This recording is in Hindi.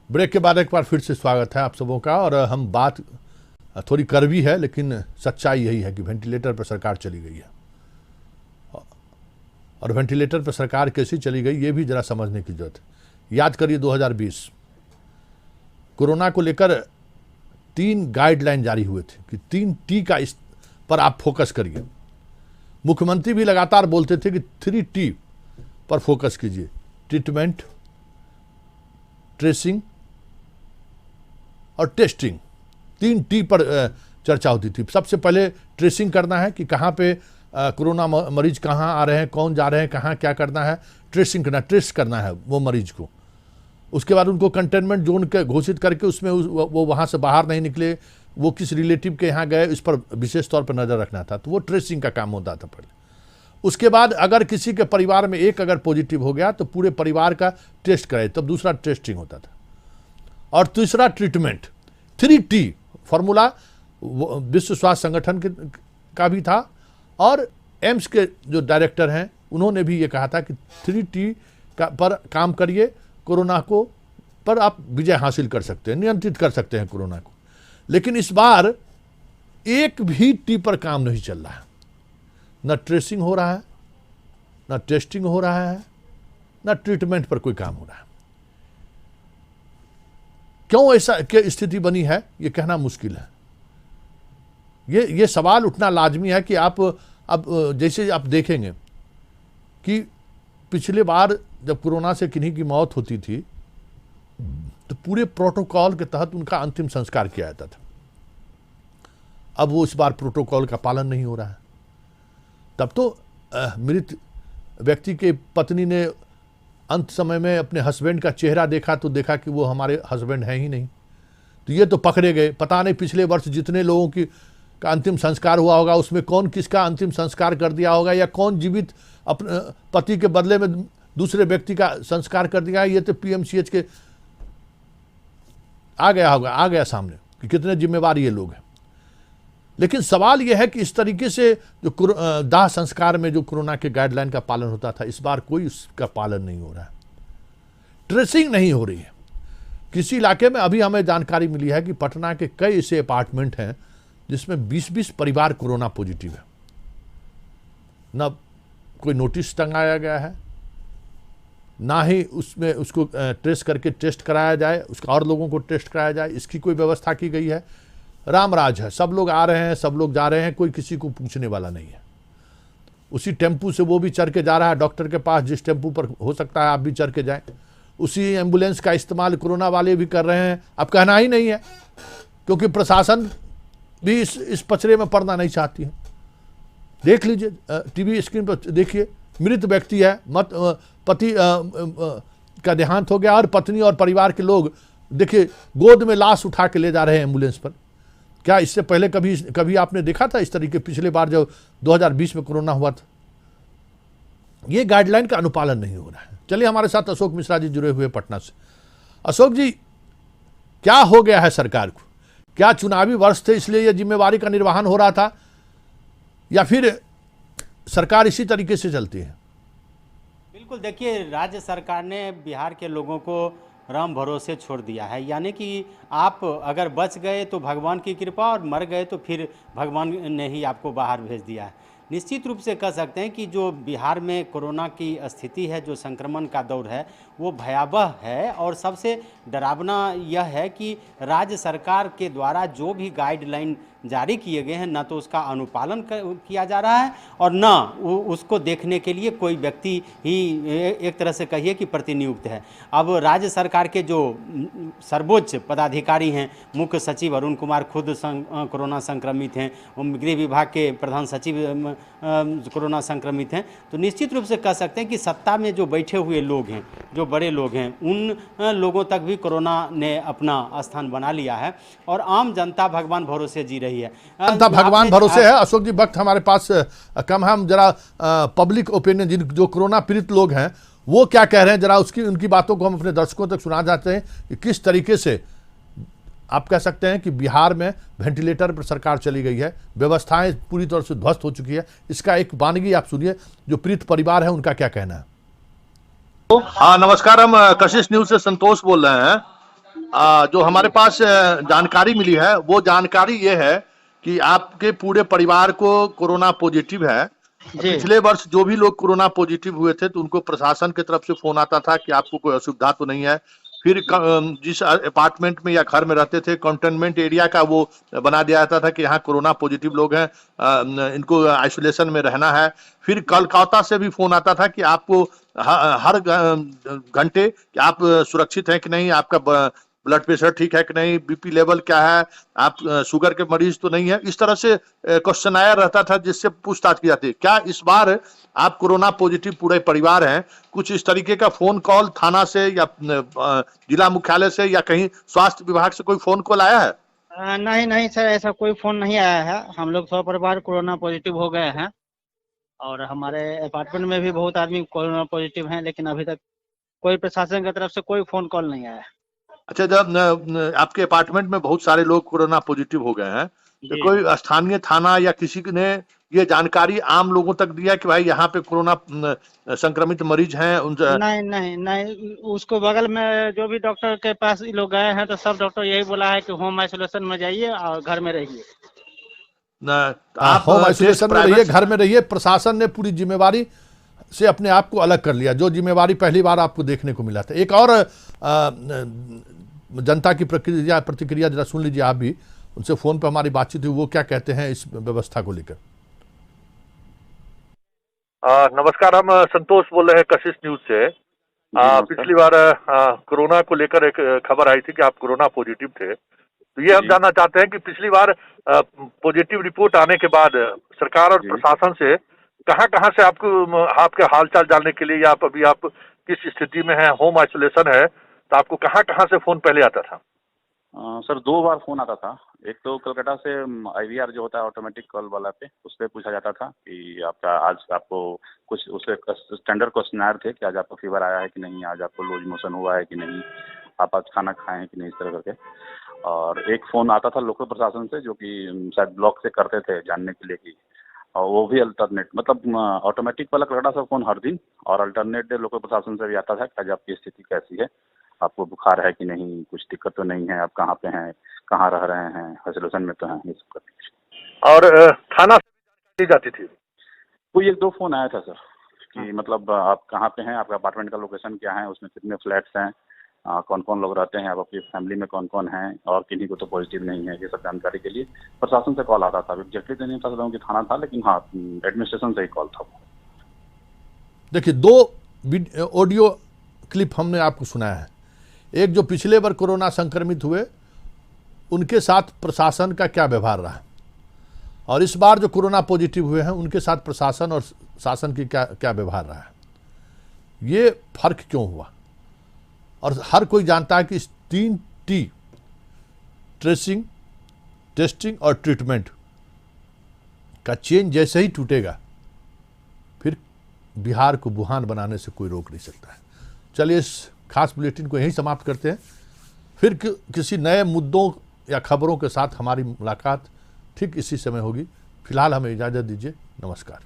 ब्रेक के बाद एक बार फिर से स्वागत है आप सबों का। और हम बात थोड़ी कड़वी है लेकिन सच्चाई यही है कि वेंटिलेटर पर सरकार चली गई है। और वेंटिलेटर पर सरकार कैसी चली गई ये भी जरा समझने की जरूरत है। याद करिए 2020 कोरोना को लेकर 3 गाइडलाइन जारी हुए थे कि 3 टी का इस पर आप फोकस करिए। मुख्यमंत्री भी लगातार बोलते थे कि 3 टी पर फोकस कीजिए, ट्रीटमेंट, ट्रेसिंग और टेस्टिंग। 3 टी पर चर्चा होती थी। सबसे पहले ट्रेसिंग करना है कि कहाँ पे कोरोना मरीज कहाँ आ रहे हैं, कौन जा रहे हैं, कहाँ क्या करना है, ट्रेसिंग करना, ट्रेस करना है वो मरीज को। उसके बाद उनको कंटेनमेंट जोन के घोषित करके उसमें वो वहाँ से बाहर नहीं निकले, वो किस रिलेटिव के यहाँ गए इस पर विशेष तौर पर नज़र रखना था। तो वो ट्रेसिंग का काम होता था पहले। उसके बाद अगर किसी के परिवार में एक अगर पॉजिटिव हो गया तो पूरे परिवार का टेस्ट कराए, तब दूसरा टेस्टिंग होता था। और तीसरा ट्रीटमेंट। 3 टी फॉर्मूला विश्व स्वास्थ्य संगठन का भी था और एम्स के जो डायरेक्टर हैं उन्होंने भी ये कहा था कि 3 टी पर काम करिए, कोरोना को पर आप विजय हासिल कर सकते हैं, नियंत्रित कर सकते हैं कोरोना को। लेकिन इस बार एक भी टी पर काम नहीं चल रहा है। न ट्रेसिंग हो रहा है, न टेस्टिंग हो रहा है, न ट्रीटमेंट पर कोई काम हो रहा है। क्यों ऐसा क्या स्थिति बनी है ये कहना मुश्किल है। ये सवाल उठना लाजमी है कि आप अब जैसे आप देखेंगे कि पिछले बार जब कोरोना से किन्हीं की मौत होती थी तो पूरे प्रोटोकॉल के तहत उनका अंतिम संस्कार किया जाता था। अब वो इस बार प्रोटोकॉल का पालन नहीं हो रहा है। तब तो मृत व्यक्ति के पत्नी ने अंत समय में अपने हस्बैंड का चेहरा देखा तो देखा कि वो हमारे हस्बैंड हैं ही नहीं। तो ये तो पकड़े गए। पता नहीं पिछले वर्ष जितने लोगों की का अंतिम संस्कार हुआ होगा उसमें कौन किसका अंतिम संस्कार कर दिया होगा, या कौन जीवित अपने पति के बदले में दूसरे व्यक्ति का संस्कार कर दिया है। ये तो पीएमसीएच के आ गया सामने कि कितने जिम्मेवार ये लोग हैं। लेकिन सवाल यह है कि इस तरीके से जो दाह संस्कार में जो कोरोना के गाइडलाइन का पालन होता था इस बार कोई उसका पालन नहीं हो रहा है। ट्रेसिंग नहीं हो रही है। किसी इलाके में अभी हमें जानकारी मिली है कि पटना के कई ऐसे अपार्टमेंट हैं जिसमें 20-20 परिवार कोरोना पॉजिटिव है। न कोई नोटिस टंगाया गया है, ना ही उसमें उसको ट्रेस करके टेस्ट कराया जाए, उसका और लोगों को टेस्ट कराया जाए, इसकी कोई व्यवस्था की गई है। रामराज है, सब लोग आ रहे हैं, सब लोग जा रहे हैं, कोई किसी को पूछने वाला नहीं है। उसी टेम्पू से वो भी चढ़ के जा रहा है डॉक्टर के पास जिस टेम्पू पर हो सकता है आप भी चढ़ के जाएं। उसी एम्बुलेंस का इस्तेमाल कोरोना वाले भी कर रहे हैं। अब कहना ही नहीं है क्योंकि प्रशासन भी इस पचड़े में पड़ना नहीं चाहती है। देख लीजिए टीवी स्क्रीन पर देखिए, मृत व्यक्ति है, पति का देहांत हो गया और पत्नी और परिवार के लोग देखिए गोद में लाश उठा के ले जा रहे हैं एम्बुलेंस पर। क्या इससे पहले कभी आपने देखा था इस तरीके? पिछले बार जब 2020 में कोरोना हुआ था ये गाइडलाइन का अनुपालन नहीं हो रहा है। चलिए हमारे साथ अशोक मिश्रा जी जुड़े हुए पटना से। अशोक जी, क्या हो गया है सरकार को? क्या चुनावी वर्ष थे इसलिए यह जिम्मेवारी का निर्वहन हो रहा था, या फिर सरकार इसी तरीके से चलती है? बिल्कुल, देखिए राज्य सरकार ने बिहार के लोगों को राम भरोसे छोड़ दिया है। यानी कि आप अगर बच गए तो भगवान की कृपा और मर गए तो फिर भगवान ने ही आपको बाहर भेज दिया है। निश्चित रूप से कह सकते हैं कि जो बिहार में कोरोना की स्थिति है, जो संक्रमण का दौर है वो भयावह है। और सबसे डरावना यह है कि राज्य सरकार के द्वारा जो भी गाइडलाइन जारी किए गए हैं न तो उसका अनुपालन किया जा रहा है और न उसको देखने के लिए कोई व्यक्ति ही एक तरह से कहिए कि प्रतिनियुक्त है। अब राज्य सरकार के जो सर्वोच्च पदाधिकारी हैं, मुख्य सचिव अरुण कुमार खुद कोरोना संक्रमित हैं, गृह विभाग के प्रधान सचिव कोरोना संक्रमित हैं। तो निश्चित रूप से कह सकते हैं कि सत्ता में जो बैठे हुए लोग हैं, जो बड़े लोग हैं, उन लोगों तक भी कोरोना ने अपना स्थान बना लिया है और आम जनता भगवान भरोसे जी रही है। जनता भगवान भरोसे है। अशोक जी, वक्त हमारे पास कम है, हम जरा पब्लिक ओपिनियन जो कोरोना पीड़ित लोग हैं वो क्या कह रहे हैं जरा उनकी बातों को हम अपने दर्शकों तक सुना जाते हैं कि किस तरीके से आप कह सकते हैं कि बिहार में वेंटिलेटर पर सरकार चली गई है, व्यवस्थाएं पूरी तरह से ध्वस्त हो चुकी है। इसका एक वानगी आप सुनिए, जो पीड़ित परिवार है उनका क्या कहना है। हाँ नमस्कार, हम कशिश न्यूज से संतोष बोल रहे हैं। जो हमारे पास जानकारी मिली है वो जानकारी ये है कि आपके पूरे परिवार को कोरोना पॉजिटिव है। जी। पिछले वर्ष जो भी लोग कोरोना पॉजिटिव हुए थे तो उनको प्रशासन की तरफ से फोन आता था कि आपको कोई असुविधा तो नहीं है। फिर जिस अपार्टमेंट में या घर में रहते थे कंटेनमेंट एरिया का वो बना दिया जाता था कि यहाँ कोरोना पॉजिटिव लोग हैं, इनको आइसोलेशन में रहना है। फिर कोलकाता से भी फोन आता था कि आपको हर घंटे कि आप सुरक्षित हैं कि नहीं, आपका ब्लड प्रेशर ठीक है कि नहीं, बीपी लेवल क्या है, आप शुगर के मरीज तो नहीं है। इस तरह से क्वेश्चन आया रहता था जिससे पूछताछ की जाती है। क्या इस बार आप कोरोना पॉजिटिव पूरे परिवार हैं, कुछ इस तरीके का फोन कॉल थाना से या जिला मुख्यालय से या कहीं स्वास्थ्य विभाग से कोई फोन कॉल आया है? नहीं नहीं सर, ऐसा कोई फोन नहीं आया है। हम लोग 100 परिवार कोरोना पॉजिटिव हो गए हैं और हमारे अपार्टमेंट में भी बहुत आदमी कोरोना पॉजिटिव हैं, लेकिन अभी तक कोई प्रशासन की तरफ से कोई फोन कॉल नहीं आया है। अच्छा, जब आपके अपार्टमेंट में बहुत सारे लोग कोरोना पॉजिटिव हो गए हैं तो जी। कोई स्थानीय थाना या किसी ने ये जानकारी आम लोगों तक दिया कि भाई यहाँ पे कोरोना संक्रमित मरीज हैं उन नहीं नहीं नहीं, उसको बगल में जो भी डॉक्टर के पास ये लोग गए हैं तो सब डॉक्टर यही बोला है कि होम आइसोलेशन में जाइए और घर में रहिए। आप होम आइसोलेशन में रहिए, प्राइवेट घर में रहिए। प्रशासन ने पूरी जिम्मेवारी से अपने आप को अलग कर लिया, जो जिम्मेवारी पहली बार आपको देखने को मिला था। एक और जनता की प्रतिक्रिया जरा सुन लीजिए आप भी। उनसे फोन पर हमारी बातचीत हुई, वो क्या कहते हैं इस व्यवस्था को लेकर। नमस्कार, हम संतोष बोल रहे हैं कशिश न्यूज से। पिछली बार कोरोना को लेकर एक खबर आई थी कि आप कोरोना पॉजिटिव थे, तो ये हम जानना चाहते हैं कि पिछली बार पॉजिटिव रिपोर्ट आने के बाद सरकार और प्रशासन से कहां से आपको आपके हालचाल जानने के लिए या आप किस स्थिति में हैं, होम आइसोलेशन है, तो आपको कहां से फोन पहले आता था? सर 2 बार फोन आता था। एक तो कलकत्ता से IVR जो होता है ऑटोमेटिक कॉल वाला पे, उस पर पूछा जाता था कि आपका आज आपको कुछ उसके स्टैंडर्ड क्वेश्चनर थे कि आज आपको फीवर आया है कि नहीं, आज आपको लूज मोशन हुआ है कि नहीं, आप आज खाना खाए हैं कि नहीं, इस तरह करके। और एक फ़ोन आता था लोकल प्रशासन से जो कि शायद ब्लॉक से करते थे जानने के लिए कि, और वो भी अल्टरनेट मतलब ऑटोमेटिक वाला कलकत्ता से फ़ोन हर दिन, और अल्टरनेट डे लोकल प्रशासन से भी आता था कि आज आपकी स्थिति कैसी है, आपको बुखार है कि नहीं, कुछ दिक्कत तो नहीं है, आप कहाँ पे हैं, कहाँ रह रहे हैं, आइसोलेशन में तो हैं, ये सब करके। और थाना से दी जाती थी? कोई 1-2 फ़ोन आया था सर कि मतलब आप कहाँ पे हैं, आपका अपार्टमेंट का लोकेशन क्या है, उसमें कितने फ्लैट्स हैं, कौन कौन लोग रहते हैं, आप अपनी फैमिली में कौन कौन हैं, और किन्हीं को तो पॉजिटिव नहीं है, ये सब जानकारी के लिए प्रशासन से कॉल आता था। एग्जैक्टली तो नहीं बता सकता हूँ कि थाना था, लेकिन हाँ एडमिनिस्ट्रेशन से ही कॉल था। देखिए, 2 ऑडियो क्लिप हमने आपको सुनाया है। एक जो पिछले बार कोरोना संक्रमित हुए उनके साथ प्रशासन का क्या व्यवहार रहा, और इस बार जो कोरोना पॉजिटिव हुए हैं उनके साथ प्रशासन और शासन की क्या व्यवहार रहा है। ये फर्क क्यों हुआ, और हर कोई जानता है कि इस 3T ट्रेसिंग, टेस्टिंग और ट्रीटमेंट का चेन जैसे ही टूटेगा फिर बिहार को वुहान बनाने से कोई रोक नहीं सकता है। चलिए, इस खास बुलेटिन को यहीं समाप्त करते हैं। फिर किसी नए मुद्दों या खबरों के साथ हमारी मुलाकात ठीक इसी समय होगी। फिलहाल हमें इजाज़त दीजिए। नमस्कार।